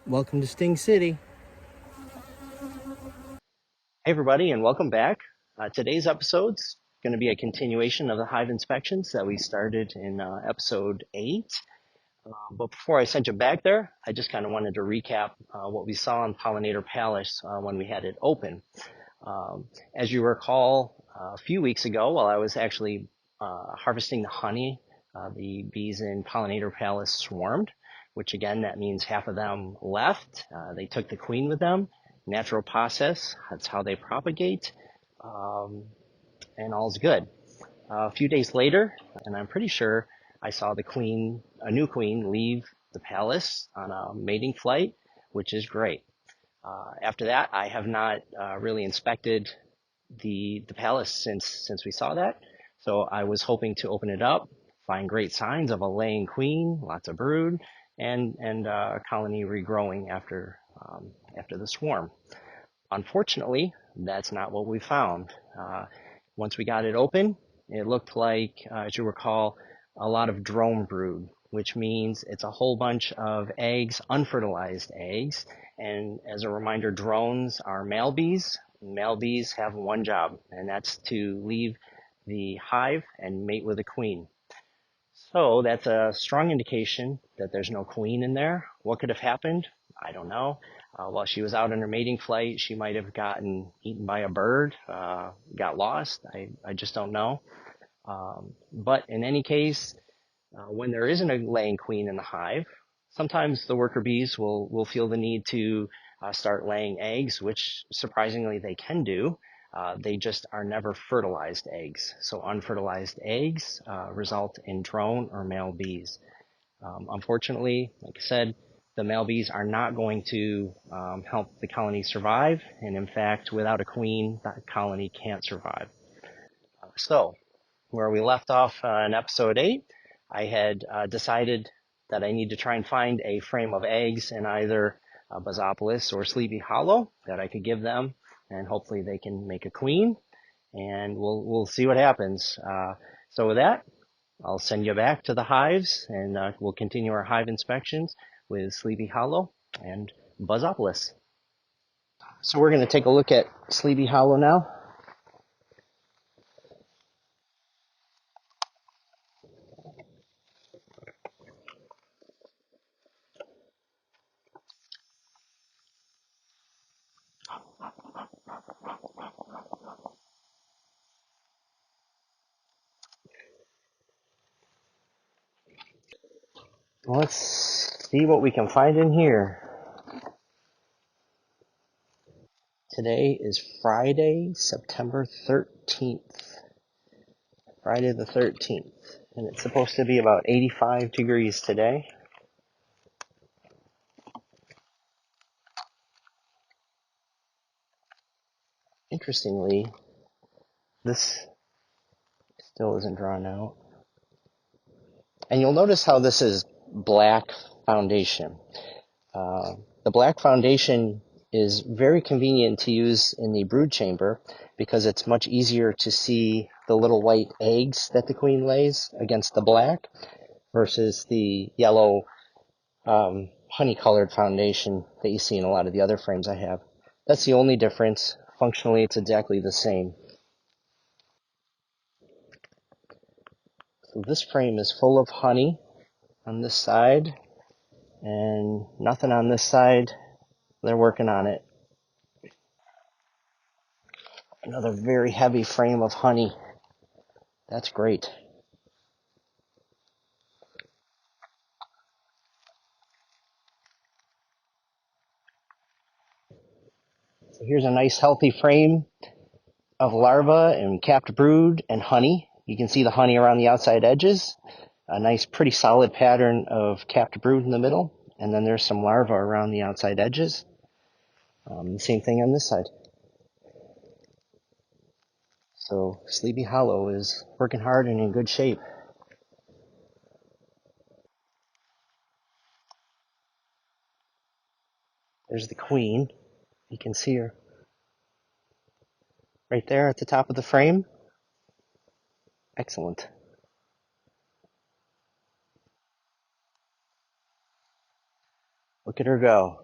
Welcome to Sting City. Hey everybody, and welcome back. Today's episode's going to be a continuation of the hive inspections that we started in episode 8. But before I sent you back there, I just kind of wanted to recap what we saw in Pollinator Palace when we had it open. As you recall, a few weeks ago, while I was actually harvesting the honey, the bees in Pollinator Palace swarmed, which again, that means half of them left. They took the queen with them. Natural process, that's how they propagate, and all's good. A few days later, and I'm pretty sure I saw a new queen, leave the palace on a mating flight, which is great. After that, I have not really inspected the palace since we saw that. So I was hoping to open it up, find great signs of a laying queen, lots of brood, and a colony regrowing after the swarm. Unfortunately, that's not what we found. Once we got it open, it looked like, as you recall, a lot of drone brood, which means it's a whole bunch of eggs, unfertilized eggs. And as a reminder, drones are male bees. Male bees have one job, and that's to leave the hive and mate with a queen. So that's a strong indication that there's no queen in there. What could have happened? I don't know. While she was out on her mating flight, she might have gotten eaten by a bird, got lost. I just don't know. But in any case, when there isn't a laying queen in the hive, sometimes the worker bees will feel the need to start laying eggs, which surprisingly they can do. They just are never fertilized eggs. So unfertilized eggs result in drone or male bees. Unfortunately, like I said, the male bees are not going to help the colony survive. And in fact, without a queen, that colony can't survive. So where we left off in episode 8, I had decided that I need to try and find a frame of eggs in either Buzzopolis or Slee-Bee Hollow that I could give them, and hopefully they can make a queen, and we'll see what happens. So with that, I'll send you back to the hives, and we'll continue our hive inspections with Slee-Bee Hollow and Buzzopolis. So we're going to take a look at Slee-Bee Hollow now. Let's see what we can find in here. Today is Friday, September 13th. Friday the 13th. And it's supposed to be about 85 degrees today. Interestingly, this still isn't drawn out. And you'll notice how this is black foundation. The black foundation is very convenient to use in the brood chamber because it's much easier to see the little white eggs that the queen lays against the black versus the yellow honey-colored foundation that you see in a lot of the other frames I have. That's the only difference. Functionally, it's exactly the same. So this frame is full of honey on this side, and nothing on this side. They're working on it. Another very heavy frame of honey. That's great. So here's a nice healthy frame of larvae and capped brood and honey. You can see the honey around the outside edges. A nice pretty solid pattern of capped brood in the middle. And then there's some larvae around the outside edges. Same thing on this side. So Slee-Bee Hollow is working hard and in good shape. There's the queen. You can see her right there at the top of the frame. Excellent. Look at her go.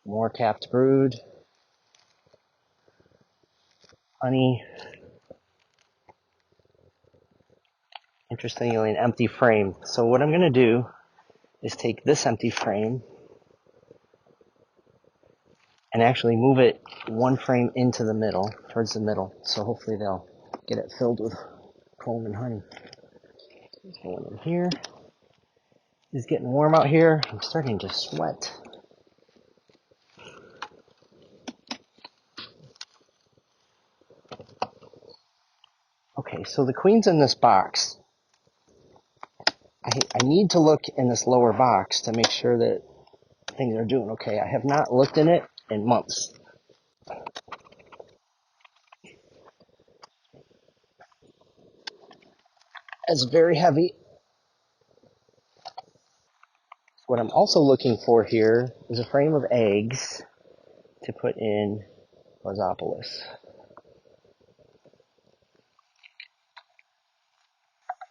More capped brood. Honey. Interestingly, an empty frame. So what I'm going to do is take this empty frame and actually move it one frame into the middle, towards the middle. So hopefully they'll get it filled with comb and honey. Going in here. It's getting warm out here. I'm starting to sweat. Okay, so the queen's in this box. I need to look in this lower box to make sure that things are doing okay. I have not looked in it in months. It's very heavy. What I'm also looking for here is a frame of eggs to put in Buzzopolis.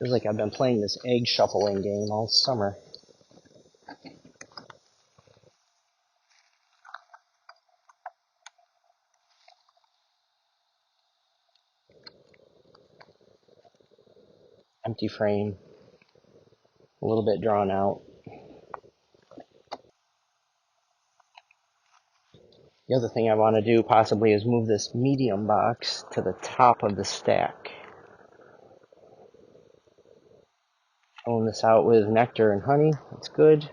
Feels like I've been playing this egg shuffling game all summer. Empty frame, a little bit drawn out. The other thing I want to do possibly is move this medium box to the top of the stack. Filling this out with nectar and honey. That's good.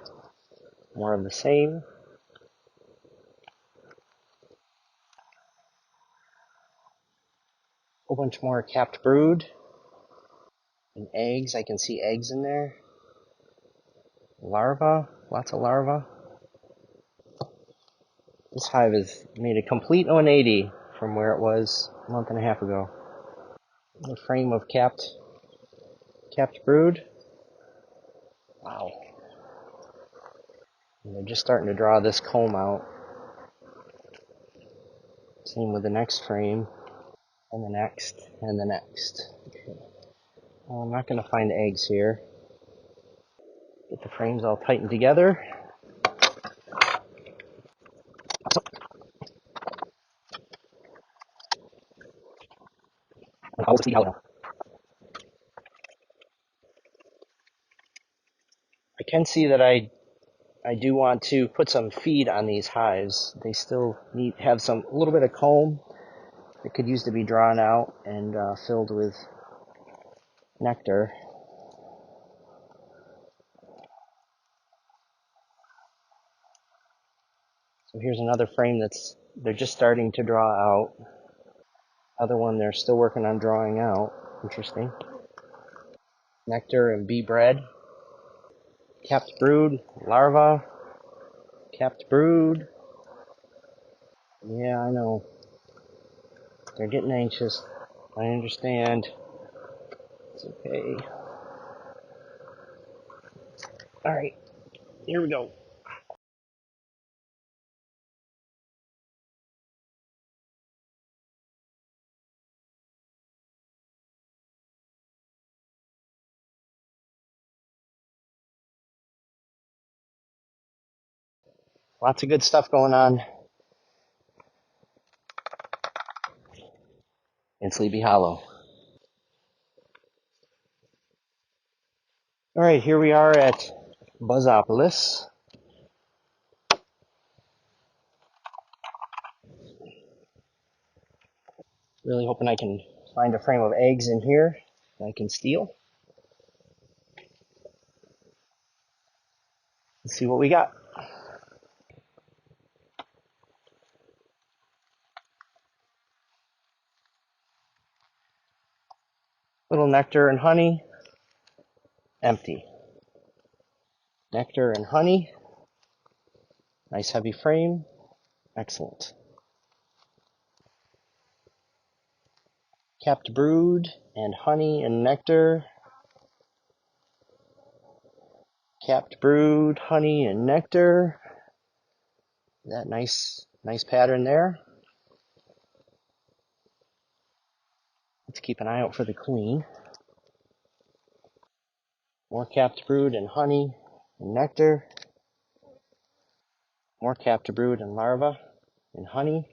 More of the same. A whole bunch more capped brood. And eggs. I can see eggs in there. Larvae. Lots of larvae. This hive has made a complete 180 from where it was a month and a half ago. A frame of capped brood. Wow. And they're just starting to draw this comb out. Same with the next frame. And the next. And the next. Okay. Well, I'm not going to find eggs here. Get the frames all tightened together. Queen of Slee-Bee Hollow. I can see that I do want to put some feed on these hives. They still have a little bit of comb that could use to be drawn out and filled with nectar. So here's another frame they're just starting to draw out. Other one they're still working on drawing out. Interesting. Nectar and bee bread. Capped brood, larva, capped brood. Yeah, I know. They're getting anxious. I understand. It's okay. Alright, here we go. Lots of good stuff going on in Slee-Bee Hollow. Alright, here we are at Buzzopolis. Really hoping I can find a frame of eggs in here that I can steal. Let's see what we got. Little nectar and honey. Empty. Nectar and honey. Nice heavy frame. Excellent. Capped brood and honey and nectar. Capped brood, honey and nectar. That nice pattern there. Let's keep an eye out for the queen. More capped brood and honey and nectar. More captive brood and larva and honey.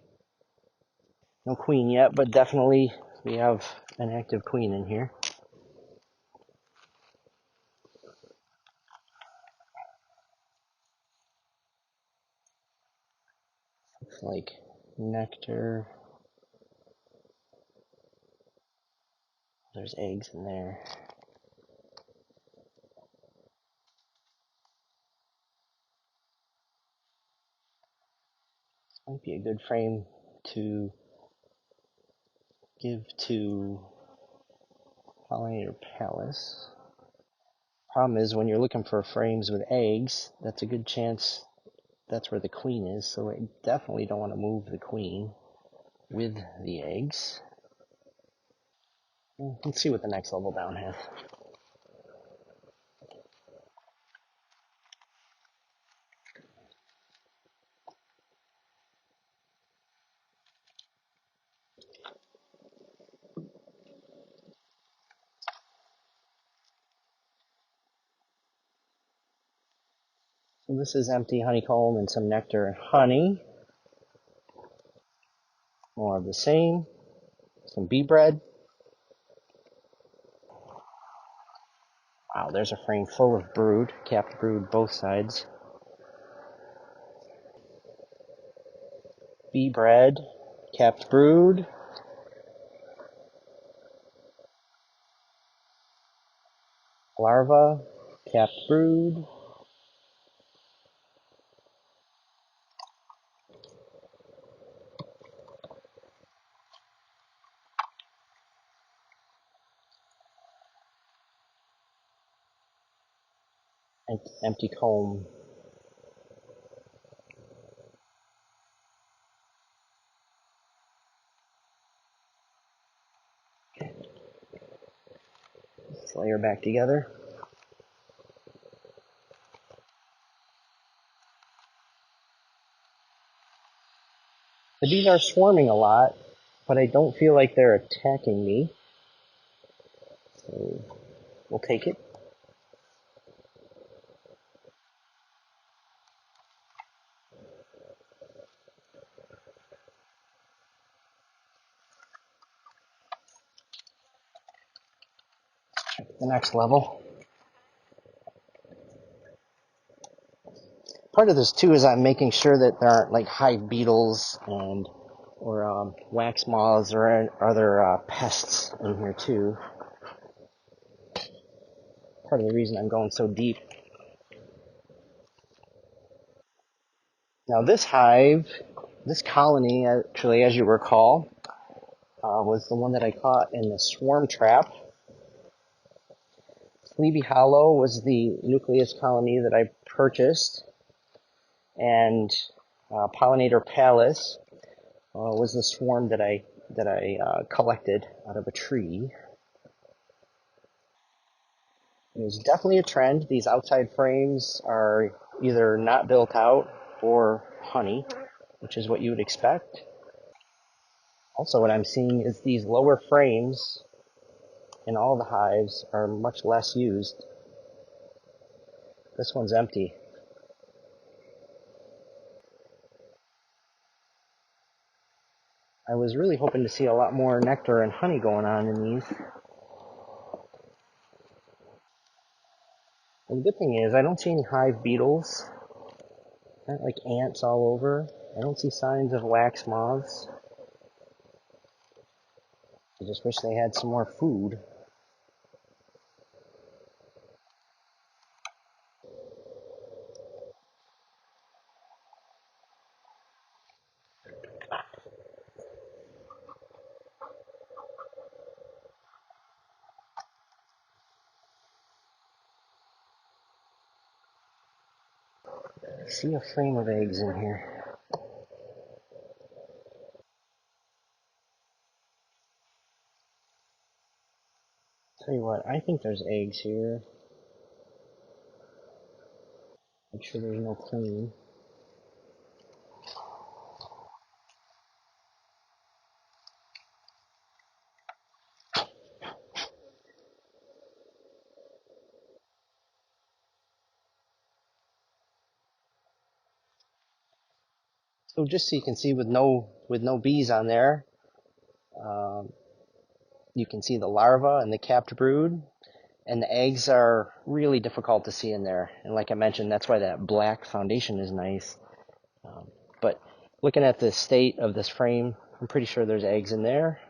No queen yet, but definitely we have an active queen in here. Looks like nectar. There's eggs in there. This might be a good frame to give to Pollinator Palace. Problem is, when you're looking for frames with eggs, that's a good chance that's where the queen is, so I definitely don't want to move the queen with the eggs. Let's see what the next level down has. So this is empty honeycomb and some nectar and honey. More of the same. Some bee bread. Wow, there's a frame full of brood, capped brood both sides. Bee bread, capped brood. Larva, capped brood. And empty comb. Let's layer back together. The bees are swarming a lot, but I don't feel like they're attacking me. So we'll take it. The next level. Part of this too is I'm making sure that there aren't like hive beetles and or wax moths or other pests in here too. Part of the reason I'm going so deep. Now this hive, this colony, actually, as you recall, was the one that I caught in the swarm trap. Slee-Bee Hollow was the nucleus colony that I purchased, and Pollinator Palace was the swarm that I collected out of a tree. There's definitely a trend. These outside frames are either not built out or honey, which is what you would expect. Also, what I'm seeing is these lower frames in all the hives are much less used. This one's empty. I was really hoping to see a lot more nectar and honey going on in these. And the good thing is I don't see any hive beetles. Not like ants all over. I don't see signs of wax moths. I just wish they had some more food. I see a frame of eggs in here. Tell you what, I think there's eggs here. Make sure there's no queen. So just so you can see with no bees on there, um, you can see the larva and the capped brood, and the eggs are really difficult to see in there. And like I mentioned, that's why that black foundation is nice. But looking at the state of this frame, I'm pretty sure there's eggs in there.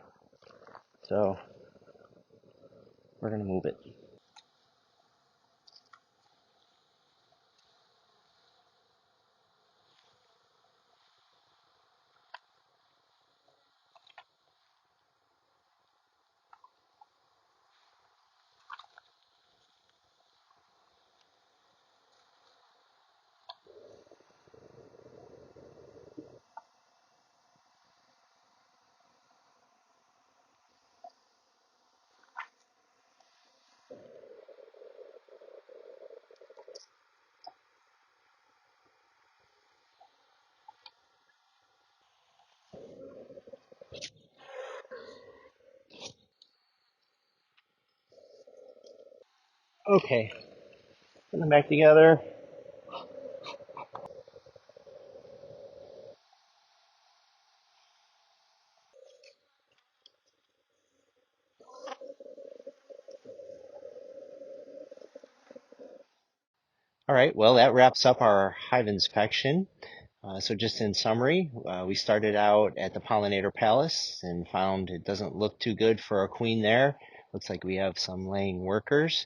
So we're gonna move it. Okay, put them back together. All right, well, that wraps up our hive inspection. So just in summary, we started out at the Pollinator Palace and found it doesn't look too good for a queen there. Looks like we have some laying workers.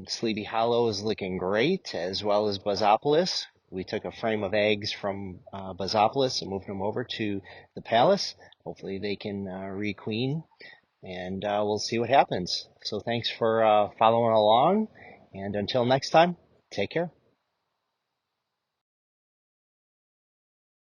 Slee-Bee Hollow is looking great, as well as Buzzopolis. We took a frame of eggs from Buzzopolis and moved them over to the palace. Hopefully they can requeen, and we'll see what happens. So thanks for following along, and until next time, take care.